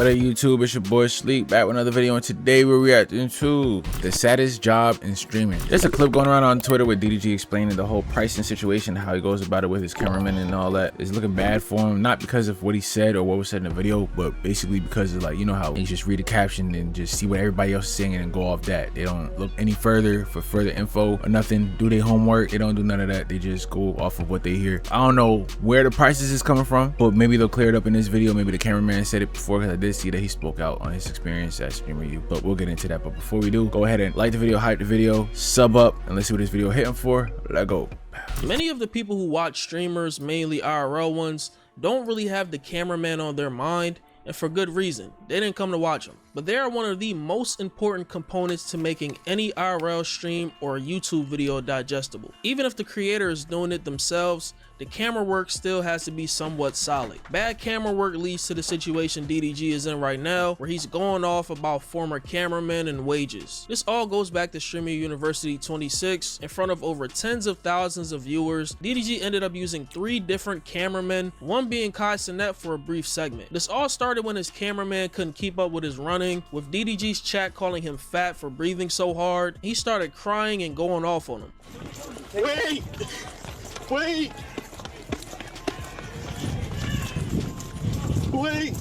What up YouTube, it's your boy Sleep back with another video, and today we're reacting to the saddest job in streaming. There's a clip going around on Twitter with DDG explaining the whole pricing situation, how he goes about it with his cameraman and all that. It's looking bad for him, not because of what he said or what was said in the video, but basically because of, like, you know how you just read the caption and just see what everybody else is saying and go off that. They don't look any further for further info or nothing, do their homework. They don't do none of that. They just go off of what they hear. I don't know where the prices is coming from, but maybe they'll clear it up in this video. Maybe the cameraman said it before, because I did see that he spoke out on his experience at Stream Review, but we'll get into that. But before we do, go ahead and like the video, hype the video, sub up, and let's see what this video hitting for. Let's go. Many of the people who watch streamers, mainly IRL ones, don't really have the cameraman on their mind, and for good reason. They didn't come to watch them, but they are one of the most important components to making any IRL stream or YouTube video digestible. Even if the creator is doing it themselves, the camera work still has to be somewhat solid. Bad camera work leads to the situation DDG is in right now, where he's going off about former cameramen and wages. This all goes back to Streamer University 26. In front of over tens of thousands of viewers, DDG ended up using 3 different cameramen, one being Kai Cenat for a brief segment. This all started when his cameraman couldn't keep up with his running, with DDG's chat calling him fat for breathing so hard. He started crying and going off on him. Wait! Wait! Wait!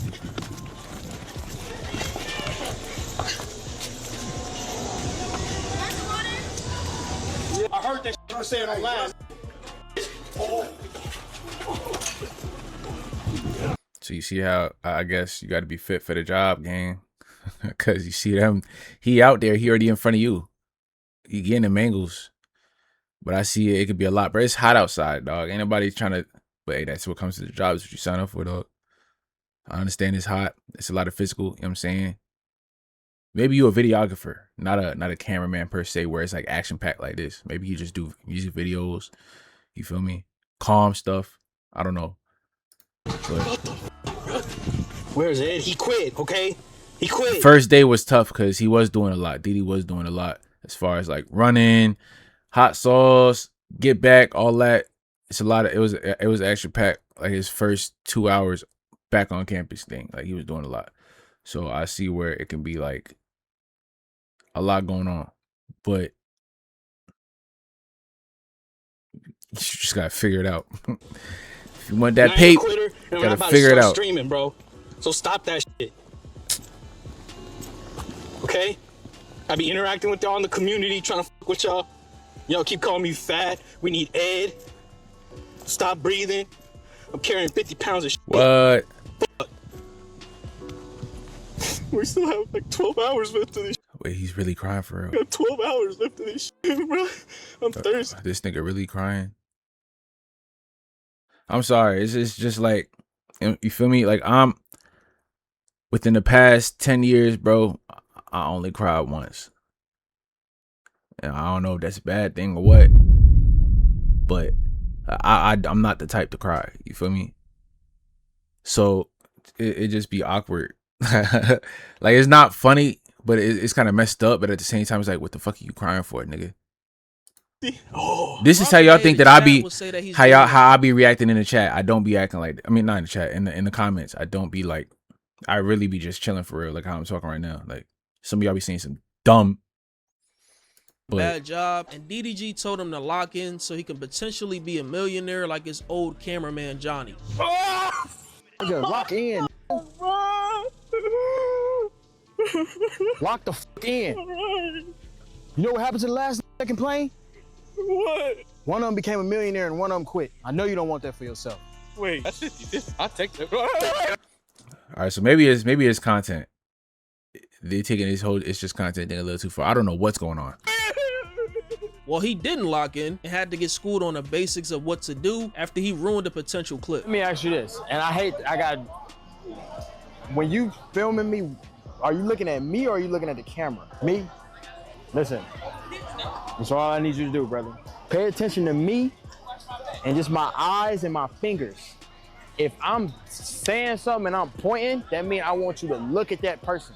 I heard that shit saying on last. So you see how I guess you got to be fit for the job, gang, because you see them, he out there, he already in front of you, he getting the mangles. But I see it could be a lot, but it's hot outside, dog. Ain't nobody trying to, but hey, that's what comes to the job, is what you sign up for, dog. I understand it's hot, it's a lot of physical, you know what I'm saying? Maybe you a videographer, not a cameraman per se, where it's like action packed like this. Maybe you just do music videos, you feel me? Calm stuff, I don't know. But where's Ed? He quit, okay? He quit. The first day was tough because he was doing a lot. DD was doing a lot as far as like running, hot sauce, get back, all that. It's a lot of, it was action packed, like his first 2 hours back on campus thing. Like he was doing a lot. So I see where it can be like a lot going on. But you just gotta figure it out. If you want that paper, you gotta figure it out. Streaming, bro. So stop that shit. Okay? I be interacting with y'all in the community, trying to fuck with y'all. Y'all keep calling me fat. We need Ed. Stop breathing. I'm carrying 50 pounds of shit. What? Fuck. We still have like 12 hours left of this shit. Wait, he's really crying for real. We got 12 hours left of this shit, bro. I'm thirsty. This nigga really crying. I'm sorry. It's just like, you feel me? Like, I'm within the past 10 years, bro, I only cried once. And I don't know if that's a bad thing or what, but I'm not the type to cry. You feel me? So it just be awkward. Like, it's not funny, but it's kind of messed up. But at the same time, it's like, what the fuck are you crying for, nigga? Oh, this is how y'all think that I be, how I be reacting in the chat. I don't be acting like, I mean, not in the chat, in the comments. I don't be like, I really be just chilling for real, like how I'm talking right now. Like, some of y'all be saying some dumb, Bad job, and DDG told him to lock in so he can potentially be a millionaire like his old cameraman Johnny. Lock in. Lock the fuck in. You know what happened to the last that complained? what? One of them became a millionaire and one of them quit. I know you don't want that for yourself. Wait, that's 50. I'll take that. All right, so maybe it's content. They taking this whole, it's just content thing a little too far. I don't know what's going on. Well, he didn't lock in and had to get schooled on the basics of what to do after he ruined a potential clip. Let me ask you this, and when you filming me, are you looking at me or are you looking at the camera? Me? Listen, that's all I need you to do, brother. Pay attention to me and just my eyes and my fingers. If I'm saying something and I'm pointing, that means I want you to look at that person.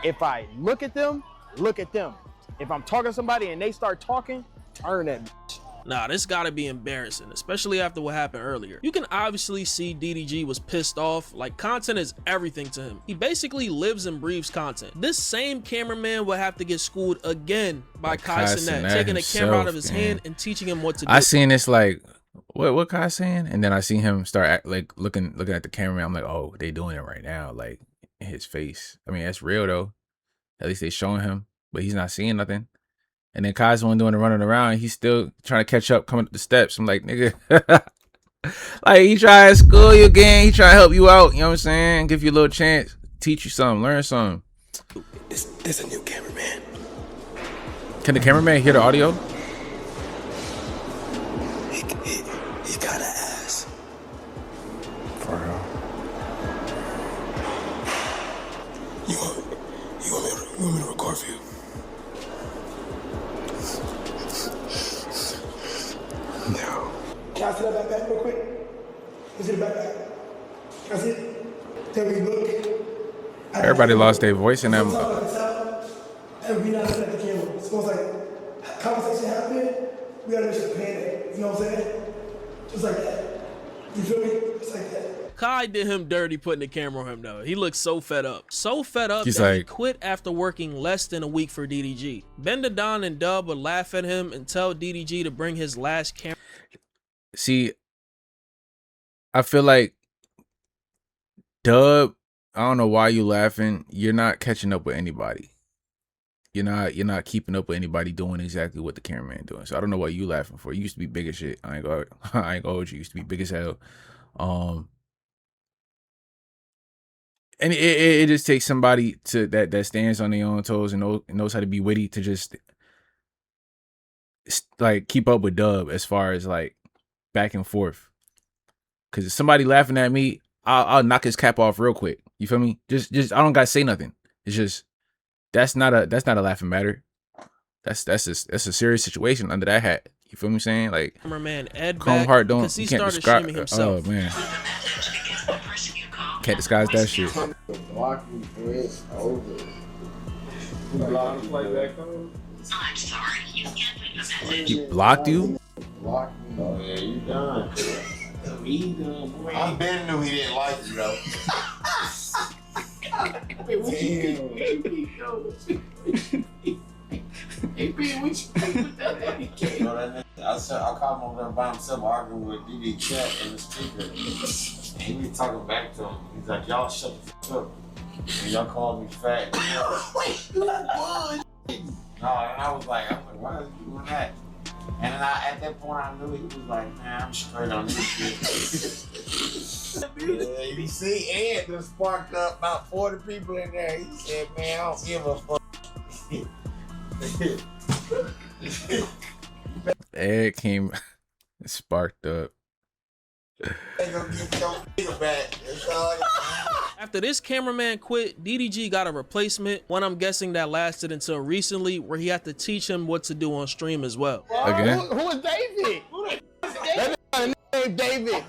If I look at them, look at them. If I'm talking to somebody and they start talking, turn that bitch. Nah, this gotta be embarrassing, especially after what happened earlier. You can obviously see DDG was pissed off. Like, content is everything to him. He basically lives and breathes content. This same cameraman will have to get schooled again by Kai Cenat, taking the camera out of his hand and teaching him what to do. I seen this like, what Kai saying? And then I seen him start looking at the camera. I'm like, oh, they doing it right now, like in his face. I mean, that's real though. At least they showing him, but he's not seeing nothing. And then Kai's the one doing the running around. And he's still trying to catch up, coming up the steps. I'm like, nigga, like he trying to school you again. He trying to help you out. You know what I'm saying? Give you a little chance, teach you something, learn something. There's a new cameraman. Can the cameraman hear the audio? He got an ass. For real. You want me to record for you? No. Can I see that backpack real quick? Can I see the backpack? Can I see it? Tell me, look. Everybody lost their voice in them. And we not looking at the camera. So it's like, conversation happening, we gotta make sure to panic. You know what I'm saying? Just like that. You feel me? Just like that. Kai did him dirty putting the camera on him though. He looked so fed up. So fed up He's that he like, quit after working less than a week for DDG. Benda Don and Dub would laugh at him and tell DDG to bring his last camera. see, I feel like Dub, I don't know why you laughing. You're not catching up with anybody. You're not keeping up with anybody doing exactly what the cameraman doing. So I don't know what you laughing for. You used to be big as shit. I ain't gonna hold you. You used to be big as hell. And it just takes somebody that stands on their own toes and knows how to be witty to just like keep up with Dub as far as like back and forth. Cause if somebody laughing at me, I'll knock his cap off real quick. You feel me? Just I don't gotta say nothing. It's just that's not a laughing matter. That's a serious situation under that hat. You feel me saying? Like Cameraman Ed Chrome back Heart don't because he you can't started describe. streaming himself. Oh man, can't disguise that shit. I'm sorry, you can't leave a message. He blocked you? Oh yeah, you done. I been knew he didn't like you though. I caught him over there by himself arguing with DD Chat in the speaker. And he was talking back to him. He's like, y'all shut the f up. And y'all called me fat. No, and I was like, why is he doing that? And then at that point, I knew he was like, man, I'm straight on this shit. Yeah, you see, Ed just sparked up about 40 people in there. He said, man, I don't give a fuck. Ed came sparked up. They gonna get your nigga back. That's all. After this cameraman quit, DDG got a replacement, one I'm guessing that lasted until recently, where he had to teach him what to do on stream as well. Again? Who is David? That nigga named David.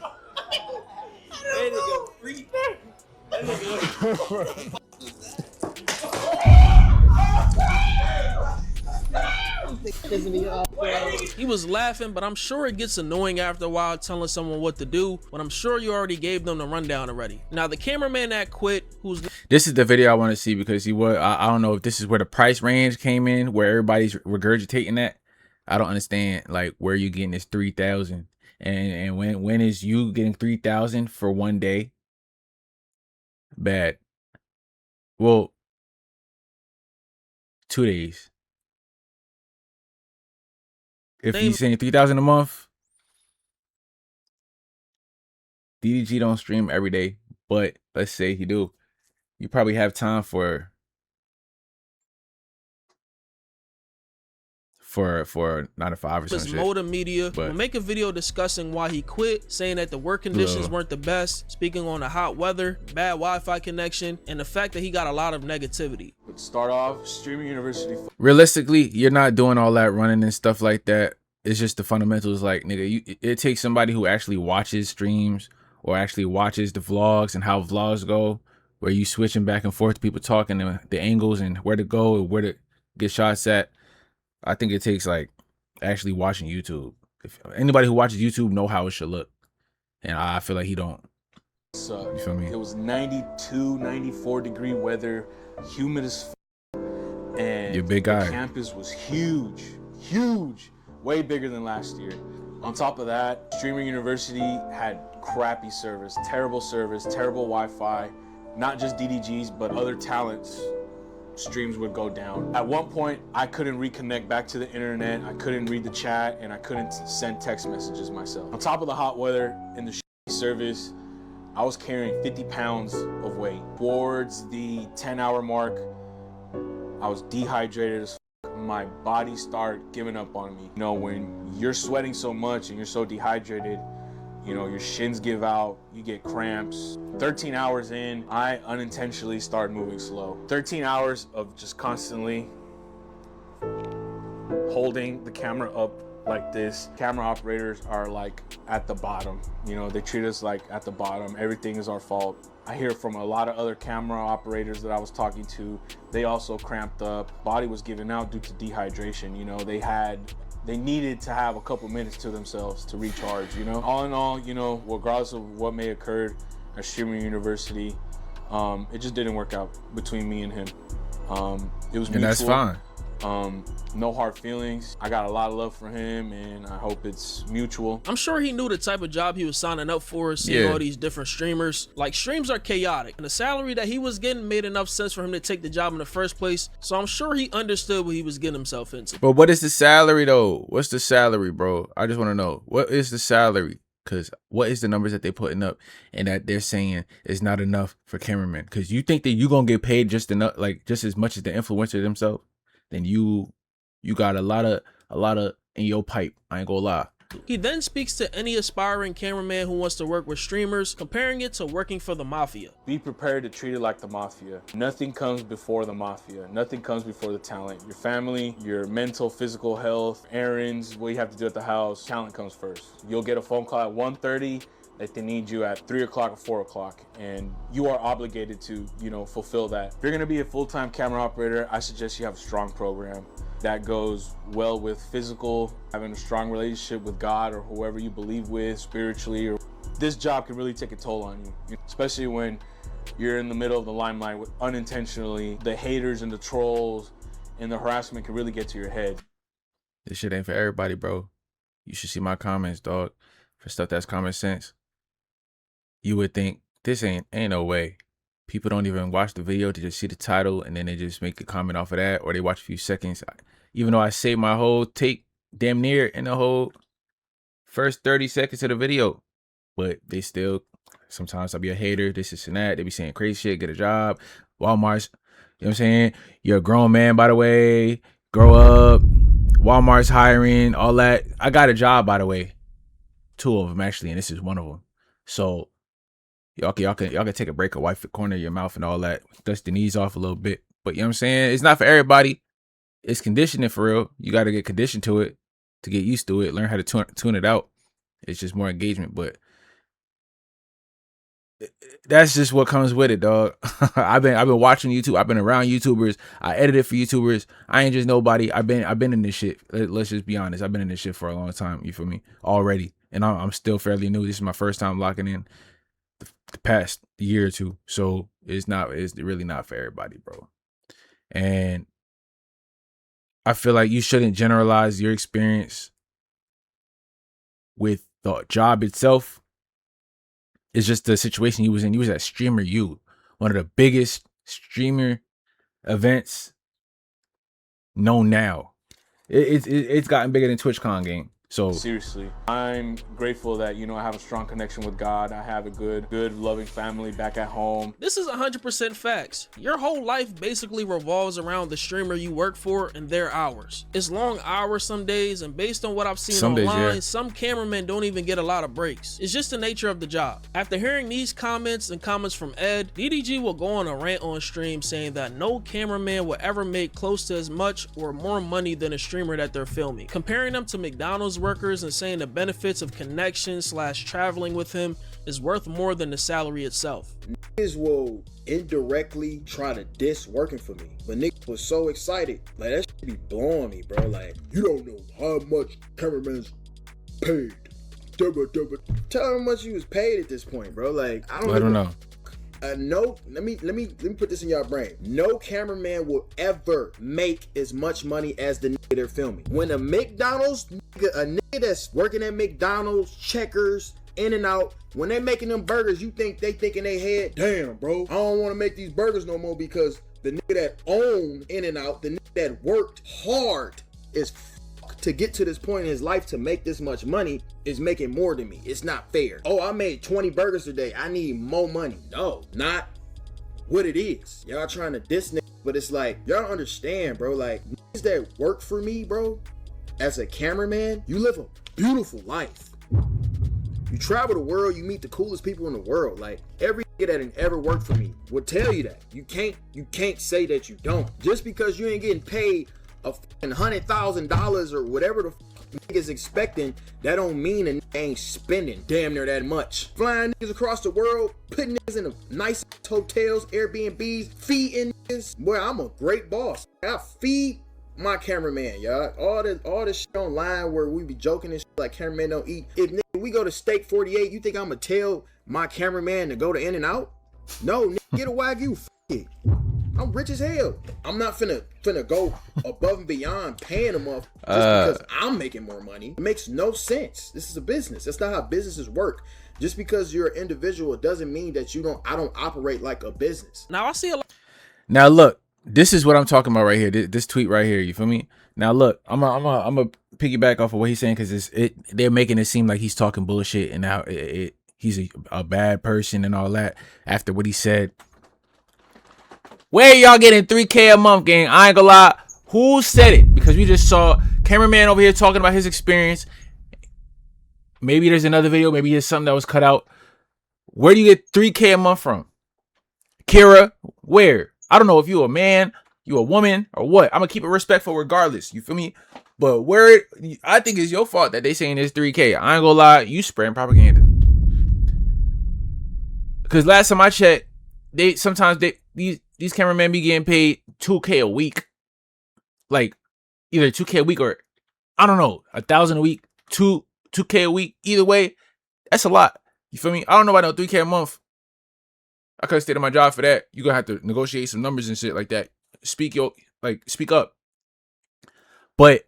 He was laughing, but I'm sure it gets annoying after a while telling someone what to do, but I'm sure you already gave them the rundown already. Now, the cameraman that quit, who's... This is the video I want to see because he was, I don't know if this is where the price range came in, where everybody's regurgitating that. I don't understand, like, where you getting this 3,000 and when is you getting 3,000 for one day? Bad. Well, 2 days. If he's saying 3,000 a month, DDG don't stream every day, but let's say he do. You probably have time for 9 to 5 or his something. Moda Media will make a video discussing why he quit, saying that the work conditions weren't the best, speaking on the hot weather, bad Wi-Fi connection, and the fact that he got a lot of negativity. Start off streaming university. Realistically, you're not doing all that running and stuff like that. It's just the fundamentals. Like, nigga, it takes somebody who actually watches streams or actually watches the vlogs and how vlogs go, where you switching back and forth, people talking, the angles and where to go and where to get shots at. I think it takes like actually watching YouTube. If anybody who watches YouTube know how it should look, and I feel like he don't. So, You feel me? it was 92, 94 degree weather, humid as f, and You're a big guy. the campus was huge, way bigger than last year. On top of that, Streamer University had crappy service, terrible Wi-Fi, not just DDGs, but other talents. Streams would go down. At one point, I couldn't reconnect back to the internet, I couldn't read the chat, and I couldn't send text messages myself. On top of the hot weather and the service, I was carrying 50 pounds of weight. Towards the 10-hour mark, I was dehydrated as f. My body started giving up on me. You know, when you're sweating so much and you're so dehydrated, you know, your shins give out, you get cramps. 13 hours in, I unintentionally started moving slow. 13 hours of just constantly holding the camera up like this. Camera operators are like at the bottom. You know, they treat us like at the bottom. Everything is our fault. I hear from a lot of other camera operators that I was talking to, they also cramped up. Body was giving out due to dehydration. You know, they needed to have a couple minutes to themselves to recharge, you know? All in all, you know, regardless of what may occur at Streamer University, it just didn't work out between me and him. It was mutual. And that's fine. No hard feelings. I got a lot of love for him, and I hope it's mutual. I'm sure he knew the type of job he was signing up for, seeing Yeah. all these different streamers. Like, streams are chaotic, and the salary that he was getting made enough sense for him to take the job in the first place, so I'm sure he understood what he was getting himself into. But what is the salary though? What's the salary, bro? I just want to know, what is the salary? Because what is the numbers that they're putting up and that they're saying is not enough for cameramen? Because you think that you're gonna get paid just enough, like just as much as the influencer themselves, then you got a lot of in your pipe. I ain't gonna lie. He then speaks to any aspiring cameraman who wants to work with streamers, comparing it to working for the mafia. Be prepared to treat it like the mafia. Nothing comes before the mafia. Nothing comes before the talent. Your family, your mental, physical health, errands, what you have to do at the house, talent comes first. You'll get a phone call at 1:30 that they need you at 3 o'clock or 4 o'clock, and you are obligated to, you know, fulfill that. If you're gonna be a full-time camera operator, I suggest you have a strong program that goes well with physical, having a strong relationship with God or whoever you believe with spiritually. Or this job can really take a toll on you, especially when you're in the middle of the limelight with unintentionally. The haters and the trolls and the harassment can really get to your head. This shit ain't for everybody, bro. You should see my comments, dog. For stuff that's common sense. You would think this ain't no way. People don't even watch the video to just see the title and then they just make a comment off of that, or they watch a few seconds. Even though I saved my whole take damn near in the whole first 30 seconds of the video, but they still, sometimes I'll be a hater, this and that. They be saying crazy shit, get a job, Walmart's, you know what I'm saying? You're a grown man, by the way, grow up, Walmart's hiring, all that. I got a job, by the way, 2 of them actually, and this is one of them. So y'all can take a break or wipe the corner of your mouth and all that, dust the knees off a little bit. But you know what I'm saying? It's not for everybody. It's conditioning for real. You got to get conditioned to it, to get used to it, learn how to tune it out. It's just more engagement, but that's just what comes with it, dog. I've been watching YouTube. I've been around YouTubers. I edited for YouTubers. I ain't just nobody. I've been in this shit. Let's just be honest. I've been in this shit for a long time. You feel me? Already, and I'm still fairly new. This is my first time locking in the past year or two, so it's really not for everybody, bro. And I feel like you shouldn't generalize your experience with the job itself. It's just the situation you was in. You was at Streamer U, one of the biggest streamer events known now. It's gotten bigger than TwitchCon game. So seriously, I'm grateful that, you know, I have a strong connection with God. I have a good loving family back at home. This is 100% facts. Your whole life basically revolves around the streamer you work for and their hours. It's long hours some days, and based on what I've seen some online, days, yeah. Some cameramen don't even get a lot of breaks. It's just the nature of the job. After hearing these comments and comments from Ed, DDG will go on a rant on stream saying that no cameraman will ever make close to as much or more money than a streamer that they're filming, comparing them to McDonald's workers and saying the benefits of connection / traveling with him is worth more than the salary itself. Niggas will indirectly try to diss working for me, but niggas was so excited. Like, that shit be blowing me, bro. Like, you don't know how much cameramans paid. Double. Tell him how much you was paid at this point, bro. Like, I don't know. No, let me put this in your brain. No cameraman will ever make as much money as the nigga they're filming. When a McDonald's nigga, a nigga that's working at McDonald's, Checkers, In-N-Out, when they making them burgers, you think they think in their head, damn, bro, I don't want to make these burgers no more, because the nigga that owned In-N-Out, the nigga that worked hard is to get to this point in his life to make this much money is making more than me. It's not fair. Oh, I made 20 burgers today, I need more money. No, not what it is. Y'all trying to diss niggas, but it's like, y'all don't understand, bro. Like, niggas that work for me, bro, as a cameraman, you live a beautiful life. You travel the world, you meet the coolest people in the world. Like, every nigga that ever worked for me will tell you that. You can't say that you don't. Just because you ain't getting paid a $100,000 or whatever the niggas expecting, that don't mean a nigga ain't spending damn near that much. Flying niggas across the world, putting niggas in the nice hotels, Airbnbs, feeding niggas. Boy, I'm a great boss. I feed my cameraman, y'all. All this shit online where we be joking and shit like cameraman don't eat. If nigga, we go to Steak 48, you think I'm gonna tell my cameraman to go to In-N-Out? No, nigga, get a Wagyu. F it. I'm rich as hell. I'm not finna go above and beyond paying them off just because I'm making more money. It makes no sense. This is a business. That's not how businesses work. Just because you're an individual, it doesn't mean that I don't operate like a business. Now I see a lot. Now look, this is what I'm talking about right here. This tweet right here. You feel me? Now look, I'm a piggyback off of what he's saying, because they're making it seem like he's talking bullshit and now he's a bad person and all that after what he said. Where y'all getting 3K a month, gang? I ain't gonna lie. Who said it? Because we just saw Cameraman over here talking about his experience. Maybe there's another video. Maybe there's something that was cut out. Where do you get 3K a month from? Kira, where? I don't know if you a man, you a woman, or what. I'm gonna keep it respectful regardless. You feel me? But where, I think it's your fault that they saying it's 3K. I ain't gonna lie. You spreading propaganda. Because last time I checked, these cameramen be getting paid 2K a week. Like, either 2K a week or, I don't know, 1,000 a week, 2K a week. Either way, that's a lot. You feel me? I don't know about no 3K a month. I could have stayed at my job for that. You're going to have to negotiate some numbers and shit like that. Speak up. But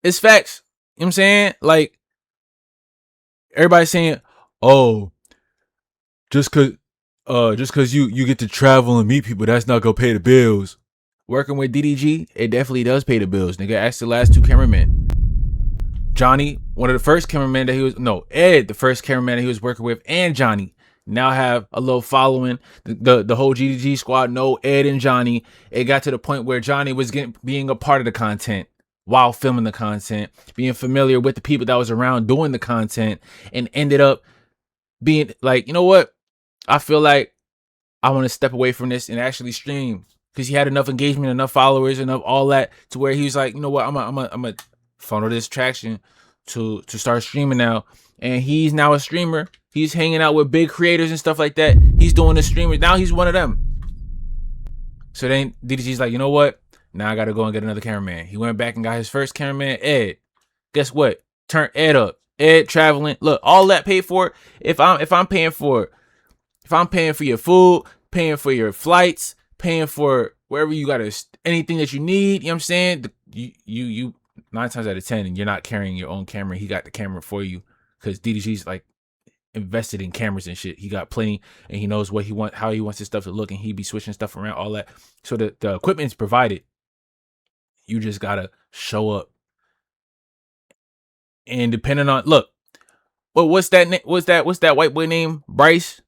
it's facts. You know what I'm saying? Like, everybody's saying, oh, just cause you get to travel and meet people, that's not gonna pay the bills. Working with DDG, it definitely does pay the bills. Nigga, ask the last two cameramen. Johnny, one of the first cameramen that Ed, the first cameraman that he was working with, and Johnny now have a little following. The whole GDG squad know Ed and Johnny. It got to the point where Johnny was being a part of the content while filming the content, being familiar with the people that was around doing the content, and ended up being like, you know what? I feel like I want to step away from this and actually stream, because he had enough engagement, enough followers, enough all that to where he was like, you know what, I'm a funnel this traction to start streaming now. And he's now a streamer. He's hanging out with big creators and stuff like that. He's doing the streamers. Now he's one of them. So then DDG's like, you know what? Now I got to go and get another cameraman. He went back and got his first cameraman, Ed. Guess what? Turn Ed up. Ed traveling. Look, all that paid for. If I'm paying for your food, paying for your flights, paying for wherever you got anything that you need, you know what I'm saying? You 9 times out of 10, and you're not carrying your own camera. He got the camera for you, because DDG's like invested in cameras and shit. He got plenty, and he knows what he wants, how he wants his stuff to look, and he be switching stuff around, all that. So the equipment's provided. You just gotta show up. And depending on, look, well, what's that white boy name? Bryce.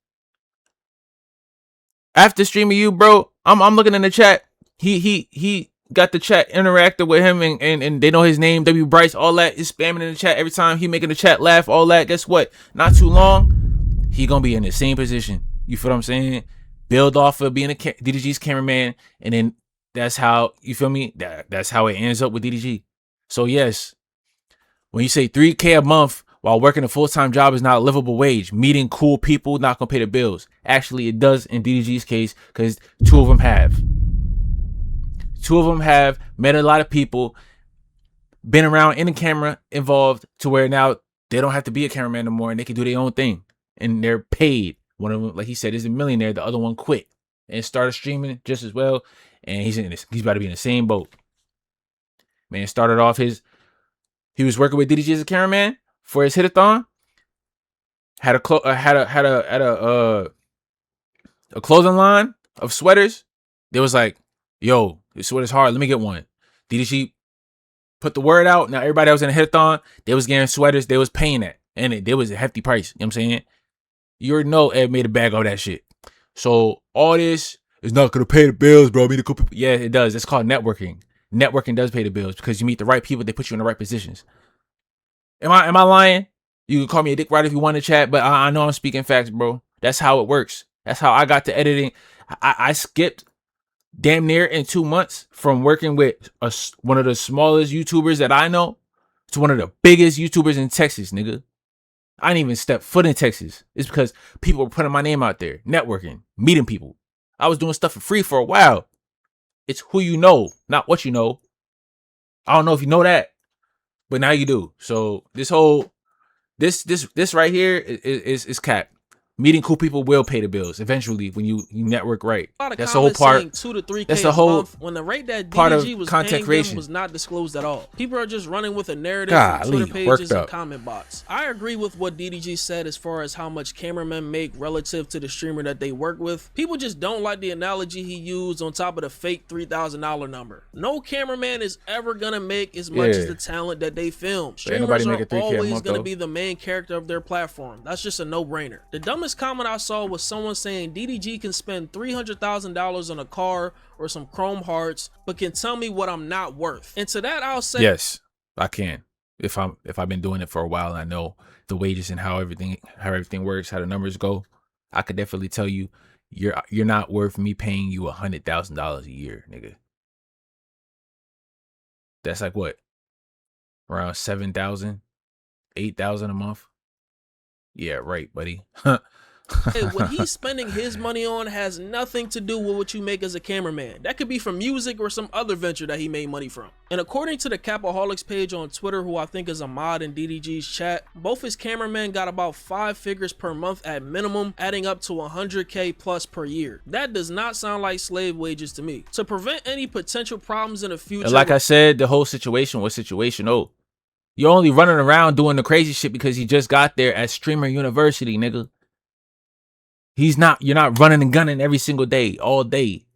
After streaming you, bro, I'm looking in the chat. He got the chat interacted with him, and they know his name, W Bryce, all that is spamming in the chat every time he making the chat laugh, all that. Guess what? Not too long, he gonna be in the same position. You feel what I'm saying? Build off of being a DDG's cameraman, and then that's how, you feel me? That's how it ends up with DDG. So yes, when you say 3K a month while working a full-time job is not a livable wage, meeting cool people not gonna pay the bills. Actually, it does in DDG's case, because two of them have met a lot of people, been around in the camera involved to where now they don't have to be a cameraman no more and they can do their own thing. And they're paid. One of them, like he said, is a millionaire. The other one quit and started streaming just as well. And he's about to be in the same boat. Man, started off he was working with DDG as a cameraman for his hit-a-thon. Had a clothing line of sweaters. They was like, yo, this sweater's hard. Let me get one. DDG put the word out. Now everybody that was in a hit-a-thon, they was getting sweaters. They was paying that. And it was a hefty price. You know what I'm saying? You already know Ed made a bag of that shit. So all this is not going to pay the bills, bro. Yeah, it does. It's called networking. Networking does pay the bills because you meet the right people. They put you in the right positions. Am I lying? You can call me a dick rider if you want to chat, but I know I'm speaking facts, bro. That's how it works. That's how I got to editing. I skipped damn near in 2 months from working with one of the smallest YouTubers that I know to one of the biggest YouTubers in Texas, nigga. I didn't even step foot in Texas. It's because people were putting my name out there, networking, meeting people. I was doing stuff for free for a while. It's who you know, not what you know. I don't know if you know that, but now you do. So this right here is cap. Meeting cool people will pay the bills eventually when you network right. That's the whole part. 2 to 3K that's the whole when the rate that part of DDG was content paying creation them was not disclosed at all. People are just running with a narrative from Twitter pages and comment bots. I agree with what DDG said as far as how much cameramen make relative to the streamer that they work with. People just don't like the analogy he used on top of the fake $3,000 number. No cameraman is ever gonna make as much as the talent that they film. Streamers are always gonna be the main character of their platform. That's just a no-brainer. The dumbest comment I saw was someone saying DDG can spend $300,000 on a car or some chrome hearts, but can tell me what I'm not worth. And to that, I'll say, yes, I can. If I've been doing it for a while and I know the wages and how everything works, how the numbers go, I could definitely tell you you're not worth me paying you $100,000 a year, nigga. That's like what? Around 7,000, 8,000 a month. Yeah, right, buddy. hey, what he's spending his money on has nothing to do with what you make as a cameraman. That could be from music or some other venture that he made money from. And according to the Capaholics page on Twitter, who I think is a mod in DDG's chat, both his cameramen got about 5 figures per month at minimum, adding up to 100K plus per year. That does not sound like slave wages to me. To prevent any potential problems in the future, like I said, the whole situation was situational. You're only running around doing the crazy shit because you just got there at Streamer University, nigga. You're not running and gunning every single day, all day.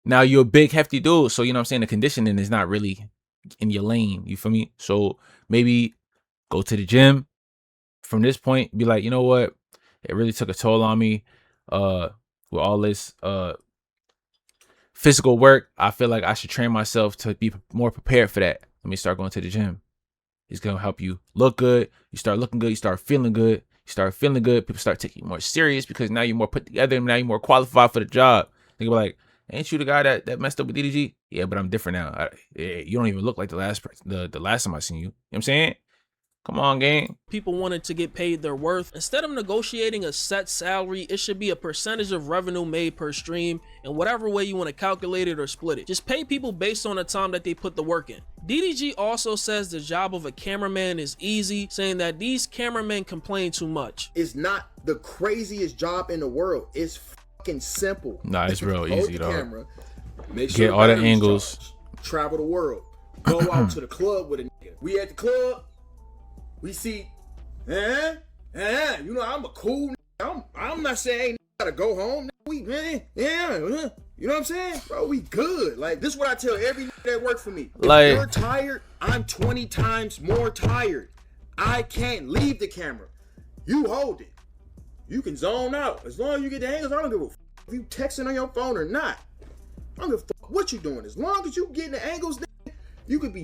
Now you're a big, hefty dude. So, you know what I'm saying? The conditioning is not really in your lane. You feel me? So maybe go to the gym from this point, be like, you know what? It really took a toll on me. With all this physical work, I feel like I should train myself to be more prepared for that. Let me start going to the gym. It's going to help you look good. You start looking good. You start feeling good. You start feeling good. People start taking you more serious because now you're more put together. Now you're more qualified for the job. They be like, ain't you the guy that messed up with DDG? Yeah, but I'm different now. You don't even look like the last time I seen you. You know what I'm saying? Come on, gang. People wanted to get paid their worth. Instead of negotiating a set salary, it should be a percentage of revenue made per stream, and whatever way you want to calculate it or split it. Just pay people based on the time that they put the work in. DDG also says the job of a cameraman is easy, saying that these cameramen complain too much. It's not the craziest job in the world. It's fucking simple. Nah, it's real easy, though. Camera, make sure get all the angles. Travel the world. Go out to the club with a nigga. We at the club. We see, you know, I'm a cool nigga. I'm not saying gotta go home. We, you know what I'm saying? Bro, we good. Like, this is what I tell every nigga that work for me. If you're tired, I'm 20 times more tired. I can't leave the camera. You hold it. You can zone out. As long as you get the angles, I don't give a f if you texting on your phone or not. I don't give a f what you doing. As long as you getting the angles, nigga, you could be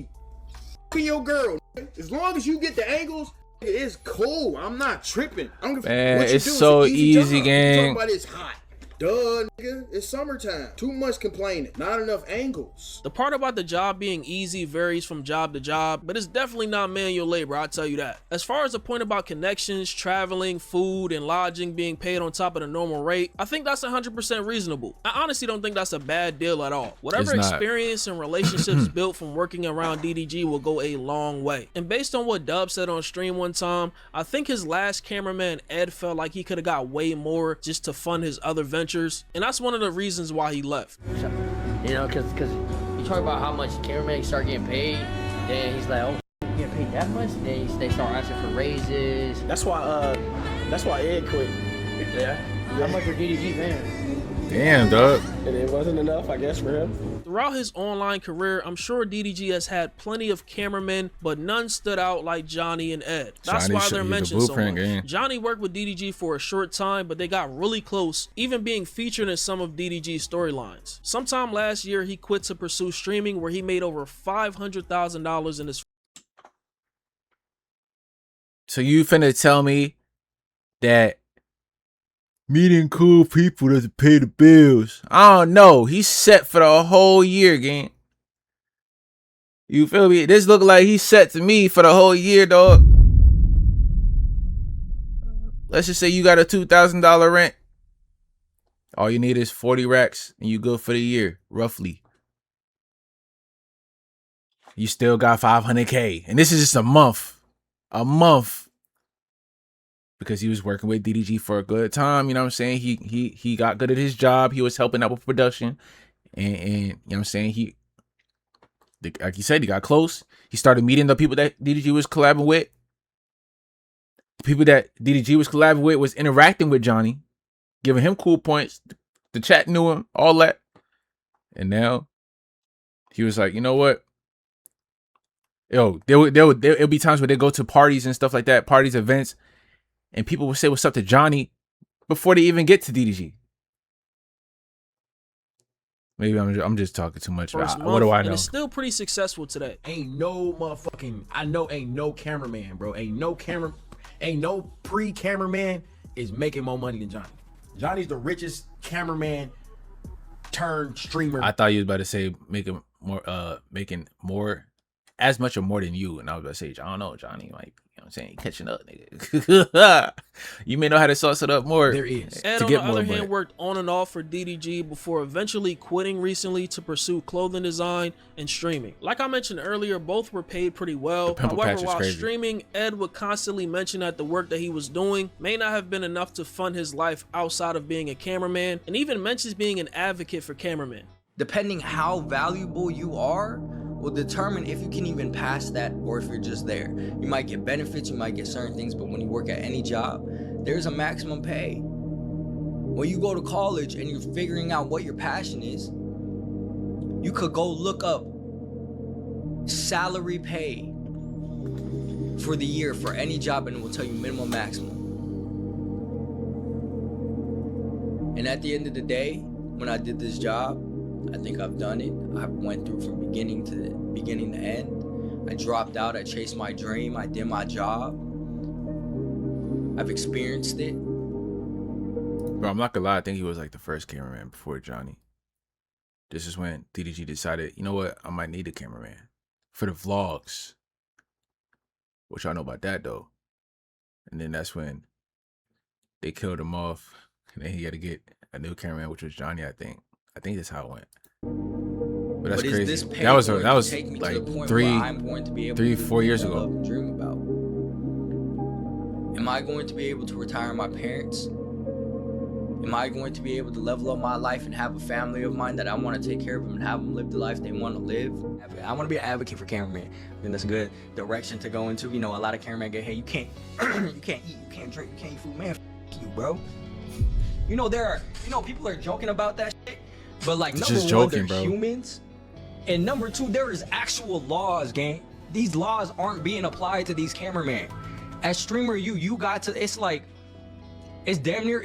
f***ing your girl. As long as you get the angles, it's cool. I'm not tripping. I don't give Man, what you it's do. so it's easy, job. gang. Talking about it's hot. Duh, nigga. It's summertime. Too much complaining. Not enough angles. The part about the job being easy varies from job to job, but it's definitely not manual labor, I'll tell you that. As far as the point about connections, traveling, food, and lodging being paid on top of the normal rate, I think that's 100% reasonable. I honestly don't think that's a bad deal at all. Whatever experience and relationships built from working around DDG will go a long way. And based on what Dub said on stream one time, I think his last cameraman, Ed, felt like he could have got way more just to fund his other ventures. And that's one of the reasons why he left. You know, because you talk about how much cameramen start getting paid, then he's like, oh, you get paid that much? Then they start asking for raises. That's why Ed quit. Yeah. How much for DDG, man? Damn, dog. And it wasn't enough, I guess, for him. Throughout his online career, I'm sure DDG has had plenty of cameramen, but none stood out like Johnny and Ed. That's why they're mentioned so much. Johnny worked with DDG for a short time, but they got really close, even being featured in some of DDG's storylines. Sometime last year, he quit to pursue streaming, where he made over $500,000 in his. So you finna tell me that meeting cool people doesn't pay the bills? I don't know. He's set for the whole year, gang. You feel me? This look like he's set to me for the whole year, dog. Let's just say you got a $2,000 rent. All you need is 40 racks and you good for the year, roughly. You still got 500K. And this is just a month. A month. Because he was working with DDG for a good time, you know what I'm saying? He got good at his job. He was helping out with production. And you know what I'm saying? Like you said, he got close. He started meeting the people that DDG was collabing with. The people that DDG was collabing with was interacting with Johnny, giving him cool points. The chat knew him, all that. And now he was like, you know what? Yo, there'll be times where they go to parties and stuff like that, parties, events, and people will say what's up to Johnny before they even get to DDG. Maybe I'm just talking too much. What do I know? And it's still pretty successful today. Ain't no motherfucking, ain't no cameraman, bro. Ain't no pre-cameraman is making more money than Johnny. Johnny's the richest cameraman turned streamer. I thought you was about to say making more, as much or more than you. And I was about to say, I don't know, Johnny, like, you know what I'm saying? Catching up, nigga. You may know how to sauce it up more. There is. Ed, on the other hand, worked on and off for DDG before eventually quitting recently to pursue clothing design and streaming. Like I mentioned earlier, both were paid pretty well. However, while streaming, Ed would constantly mention that the work that he was doing may not have been enough to fund his life outside of being a cameraman, and even mentions being an advocate for cameramen. Depending how valuable you are, will determine if you can even pass that or if you're just there. You might get benefits, you might get certain things, but when you work at any job, there's a maximum pay. When you go to college and you're figuring out what your passion is, you could go look up salary pay for the year for any job and it will tell you minimum, maximum. And at the end of the day, when I did this job, I think I've done it. I went through from beginning to end. I dropped out. I chased my dream. I did my job. I've experienced it. Bro, I'm not gonna lie. I think he was like the first cameraman before Johnny. This is when DDG decided, you know what? I might need a cameraman for the vlogs. What y'all know about that though? And then that's when they killed him off. And then he had to get a new cameraman, which was Johnny, I think. I think that's how it went. But that's crazy. That was like 4 years ago. Dream about. Am I going to be able to retire my parents? Am I going to be able to level up my life and have a family of mine that I want to take care of them and have them live the life they want to live? I want to be an advocate for cameramen. I think that's a good direction to go into. You know, a lot of cameramen get, hey, you can't you can't eat, you can't drink, you can't eat food. Man, f you, bro. You know, people are joking about that shit. But like, number one, they're humans. And number two, there is actual laws, gang. These laws aren't being applied to these cameramen. As streamer, you got to, it's like, it's damn near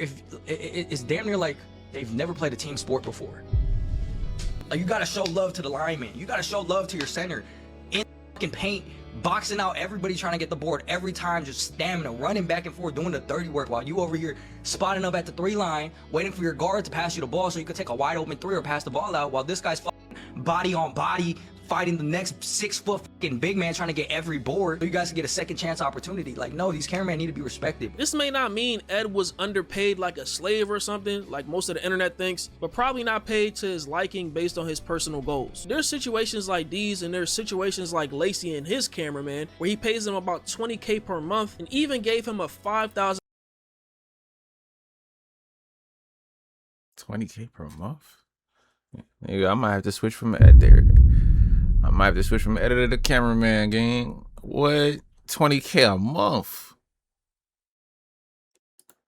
like they've never played a team sport before. Like, you gotta show love to the lineman. You gotta show love to your center. In fucking paint, boxing out everybody trying to get the board every time, just stamina, running back and forth, doing the dirty work while you over here spotting up at the 3 line, waiting for your guard to pass you the ball so you could take a wide open 3 or pass the ball out, while this guy's body on body fighting the next 6 foot fucking big man trying to get every board so you guys can get a second chance opportunity. Like, no, these cameramen need to be respected. This may not mean Ed was underpaid like a slave or something, like most of the internet thinks, but probably not paid to his liking based on his personal goals. There's situations like these, and there's situations like Lacey and his cameraman, where he pays him about $20K per month and even gave him a $5,000 $20K per month? Maybe I might have to switch from Ed there. I might have to switch from editor to cameraman, gang. What? $20K a month?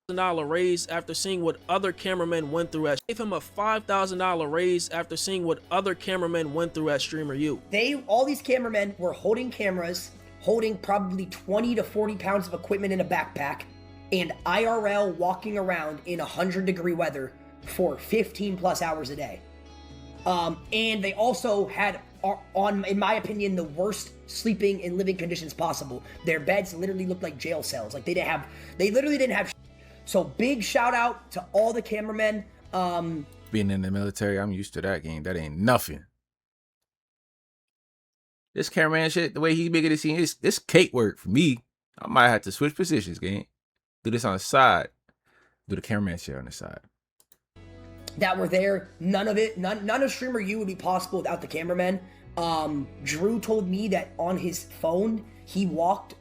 raise after seeing what other cameramen went through at gave him a $5,000 raise after seeing what other cameramen went through at Streamer U. All these cameramen were holding cameras, holding probably 20 to 40 pounds of equipment in a backpack, and IRL walking around in 100-degree weather for 15 plus hours a day. And they also had, in my opinion, the worst sleeping and living conditions possible. Their beds literally looked like jail cells. Like they literally didn't have. So big shout out to all the cameramen. Being in the military, I'm used to that, gang. That ain't nothing. This cameraman shit, the way he making it seem, this cake work for me. I might have to switch positions, gang. Do this on the side. Do the cameraman shit on the side. That were there. None of Streamer U would be possible without the cameramen. Drew told me that on his phone he walked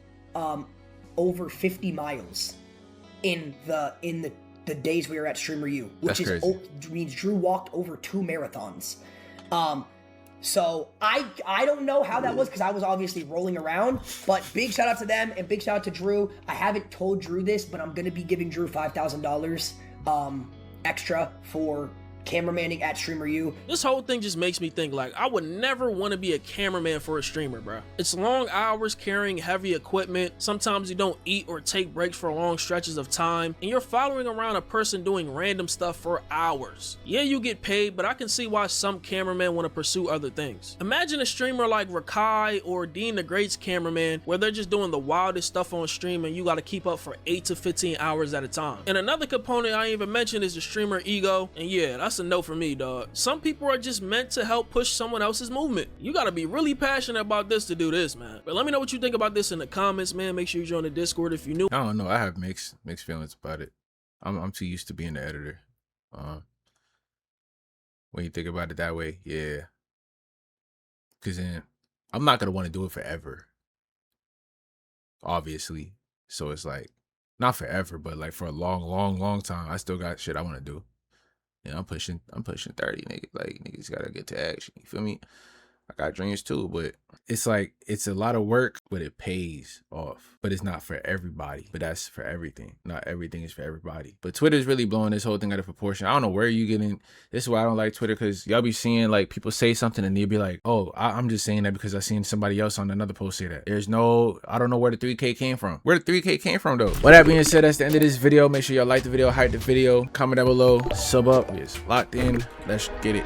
over 50 miles in the days we were at Streamer U, which means Drew walked over 2 marathons. So I don't know how that was because I was obviously rolling around, but big shout out to them and big shout out to Drew. I haven't told Drew this, but I'm gonna be giving Drew $5,000 extra for cameramaning at Streamer U. This whole thing just makes me think, like, I would never want to be a cameraman for a streamer, bro. It's long hours carrying heavy equipment. Sometimes you don't eat or take breaks for long stretches of time, and you're following around a person doing random stuff for hours. Yeah, you get paid, but I can see why some cameramen want to pursue other things. Imagine a streamer like Rakai or Dean the Great's cameraman, where they're just doing the wildest stuff on stream and you got to keep up for 8 to 15 hours at a time. And another component I ain't even mentioned is the streamer ego, and yeah, that's a no for me, dog. Some people are just meant to help push someone else's movement. You gotta be really passionate about this to do this, man. But let me know what you think about this in the comments, man. Make sure you join the Discord if you're new. I don't know. I have mixed feelings about it. I'm too used to being the editor. When you think about it that way, yeah. Because then I'm not gonna want to do it forever, obviously. So it's like not forever, but like for a long time. I still got shit I want to do. Yeah, I'm pushing 30, nigga. Like, niggas gotta get to action. You feel me? I got dreams too, but it's like, it's a lot of work, but it pays off. But it's not for everybody. But that's for everything. Not everything is for everybody. But Twitter's really blowing this whole thing out of proportion. I don't know where you getting. This is why I don't like Twitter, because y'all be seeing like people say something and they'll be like, oh, I'm just saying that because I seen somebody else on another post say that. There's no, I don't know where the 3K came from. Where the 3K came from though. With that being said, that's the end of this video. Make sure y'all like the video, hype the video, comment down below, sub up. It's locked in. Let's get it.